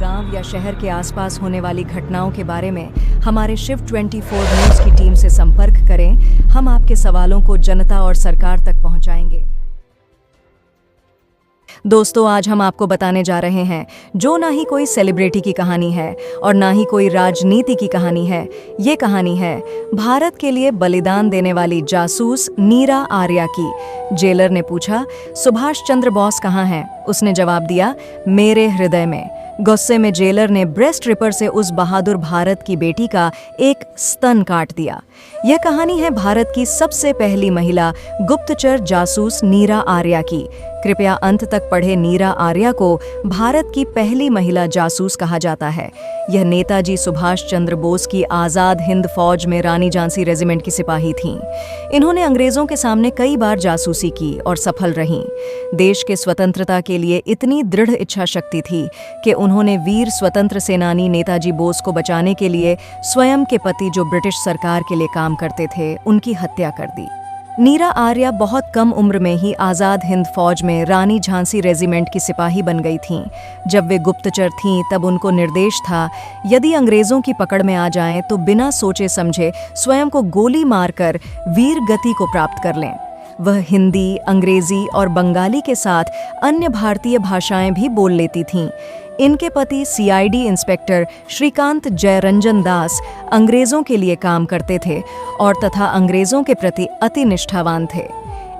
गांव या शहर के आसपास होने वाली घटनाओं के बारे में हमारे शिव 24 न्यूज़ की टीम से संपर्क करें। हम आपके सवालों को जनता और सरकार तक पहुंचाएंगे। दोस्तों, आज हम आपको बताने जा रहे हैं जो ना ही कोई सेलिब्रिटी की कहानी है और ना ही कोई राजनीति की कहानी है। ये कहानी है भारत के लिए बलिदान देने वाली जासूस नीरा आर्या की। जेलर ने पूछा, सुभाष चंद्र बोस कहाँ हैं? उसने जवाब दिया, मेरे हृदय में। गुस्से में जेलर ने ब्रेस्ट रिपर से उस बहादुर भारत की बेटी का एक स्तन काट दिया। यह कहानी है भारत की सबसे पहली महिला गुप्तचर जासूस नीरा आर्या की। कृपया अंत तक पढ़े। नीरा आर्या को भारत की पहली महिला जासूस कहा जाता है। यह नेताजी सुभाष चंद्र बोस की आज़ाद हिंद फौज में रानी झांसी रेजिमेंट की सिपाही थीं। इन्होंने अंग्रेजों के सामने कई बार जासूसी की और सफल रहीं। देश के स्वतंत्रता के लिए इतनी दृढ़ इच्छा शक्ति थी कि उन्होंने वीर स्वतंत्र सेनानी नेताजी बोस को बचाने के लिए स्वयं के पति, जो ब्रिटिश सरकार के लिए काम करते थे, उनकी हत्या कर दी। नीरा आर्या बहुत कम उम्र में ही आज़ाद हिंद फौज में रानी झांसी रेजिमेंट की सिपाही बन गई थीं। जब वे गुप्तचर थीं तब उनको निर्देश था, यदि अंग्रेज़ों की पकड़ में आ जाएं तो बिना सोचे समझे स्वयं को गोली मारकर वीर गति को प्राप्त कर लें। वह हिंदी, अंग्रेजी और बंगाली के साथ अन्य भारतीय भाषाएं भी बोल लेती थीं। इनके पति सीआईडी इंस्पेक्टर श्रीकांत जयरंजन दास अंग्रेजों के लिए काम करते थे और तथा अंग्रेजों के प्रति अति निष्ठावान थे।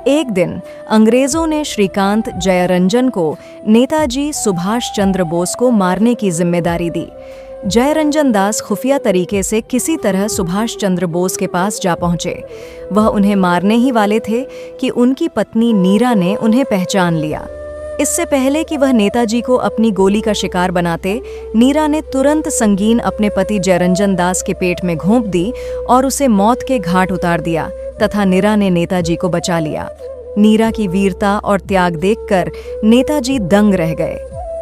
एक दिन अंग्रेजों ने श्रीकांत जयरंजन को नेताजी सुभाष चंद्र बोस को मारने की जिम्मेदारी दी। जयरंजन दास खुफिया तरीके से किसी तरह सुभाष चंद्र बोस के पास जा पहुंचे। वह उन्हें मारने ही वाले थे कि उनकी पत्नी नीरा ने उन्हें पहचान लिया। इससे पहले कि वह नेताजी को अपनी गोली का शिकार बनाते, नीरा ने तुरंत संगीन अपने पति जयरंजन दास के पेट में घोंप दी और उसे मौत के घाट उतार दिया तथा नीरा ने नेताजी को बचा लिया। नीरा की वीरता और त्याग देखकर नेताजी दंग रह गए।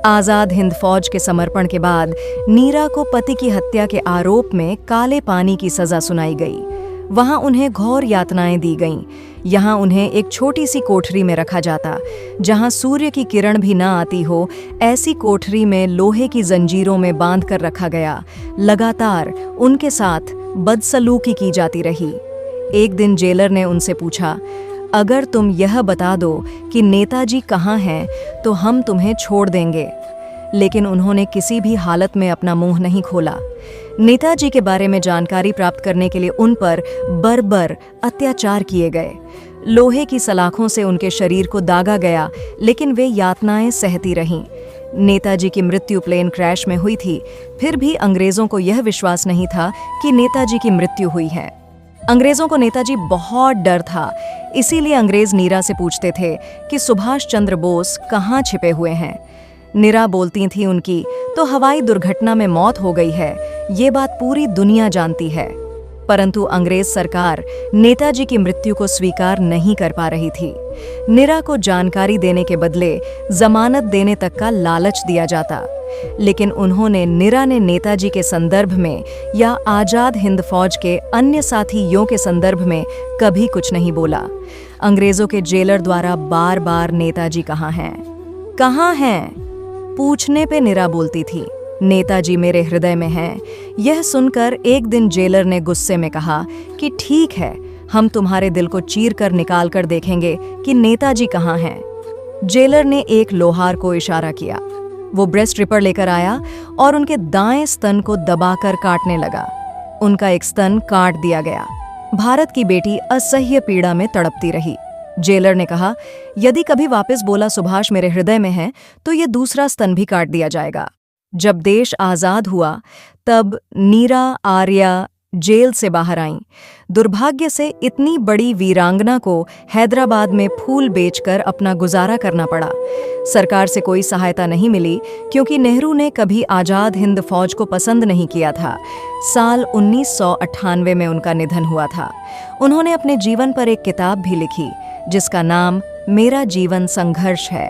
आज़ाद हिंद फौज के समर्पण के बाद नीरा को पति की हत्या के आरोप में काले पानी की सजा सुनाई गई। वहां उन्हें घोर यातनाएं दी गईं। यहाँ उन्हें एक छोटी सी कोठरी में रखा जाता, जहाँ सूर्य की किरण भी ना आती हो। ऐसी कोठरी में लोहे की जंजीरों में बांध कर रखा गया। लगातार उनके साथ बदसलूकी की जाती रही। एक दिन जेलर ने उनसे पूछा, अगर तुम यह बता दो कि नेताजी कहाँ हैं तो हम तुम्हें छोड़ देंगे। लेकिन उन्होंने किसी भी हालत में अपना मुंह नहीं खोला। नेताजी के बारे में जानकारी प्राप्त करने के लिए उन पर बर्बर अत्याचार किए गए। लोहे की सलाखों से उनके शरीर को दागा गया, लेकिन वे यातनाएं सहती रहीं। नेताजी की मृत्यु प्लेन क्रैश में हुई थी, फिर भी अंग्रेजों को यह विश्वास नहीं था कि नेताजी की मृत्यु हुई है। अंग्रेजों को नेताजी बहुत डर था, इसीलिए अंग्रेज नीरा से पूछते थे कि सुभाष चंद्र बोस कहाँ छिपे हुए हैं। नीरा बोलती थी उनकी, तो हवाई दुर्घटना में मौत हो गई है, ये बात पूरी दुनिया जानती है। परंतु अंग्रेज सरकार नेताजी की मृत्यु को स्वीकार नहीं कर पा रही थी। नीरा को जानकारी देने के बदले जमानत देने तक का लालच दिया जाता, लेकिन उन्होंने नीरा ने नेताजी के संदर्भ में या आज़ाद हिंद फौज के अन्य साथियों के संदर्भ में कभी कुछ नहीं बोला। अंग्रेजों के जेलर द्वारा बार बार नेताजी कहाँ हैं पूछने पे नीरा बोलती थी, नेताजी मेरे हृदय में हैं। यह सुनकर एक दिन जेलर ने गुस्से में कहा कि ठीक है, हम तुम्हारे दिल को चीर कर निकाल कर देखेंगे कि नेताजी कहाँ हैं। जेलर ने एक लोहार को इशारा किया। वो ब्रेस्ट रिपर लेकर आया और उनके दाएं स्तन को दबाकर काटने लगा। उनका एक स्तन काट दिया गया। भारत की बेटी असह्य पीड़ा में तड़पती रही। जेलर ने कहा, यदि कभी वापस बोला सुभाष मेरे हृदय में है तो ये दूसरा स्तन भी काट दिया जाएगा। जब देश आज़ाद हुआ तब नीरा आर्या जेल से बाहर आईं। दुर्भाग्य से इतनी बड़ी वीरांगना को हैदराबाद में फूल बेचकर अपना गुजारा करना पड़ा। सरकार से कोई सहायता नहीं मिली क्योंकि नेहरू ने कभी आज़ाद हिंद फौज को पसंद नहीं किया था। साल 1998 में उनका निधन हुआ था। उन्होंने अपने जीवन पर एक किताब भी लिखी जिसका नाम मेरा जीवन संघर्ष है।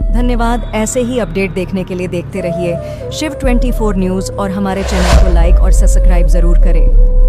धन्यवाद। ऐसे ही अपडेट देखने के लिए देखते रहिए शिव 24 न्यूज़ और हमारे चैनल को लाइक और सब्सक्राइब जरूर करें।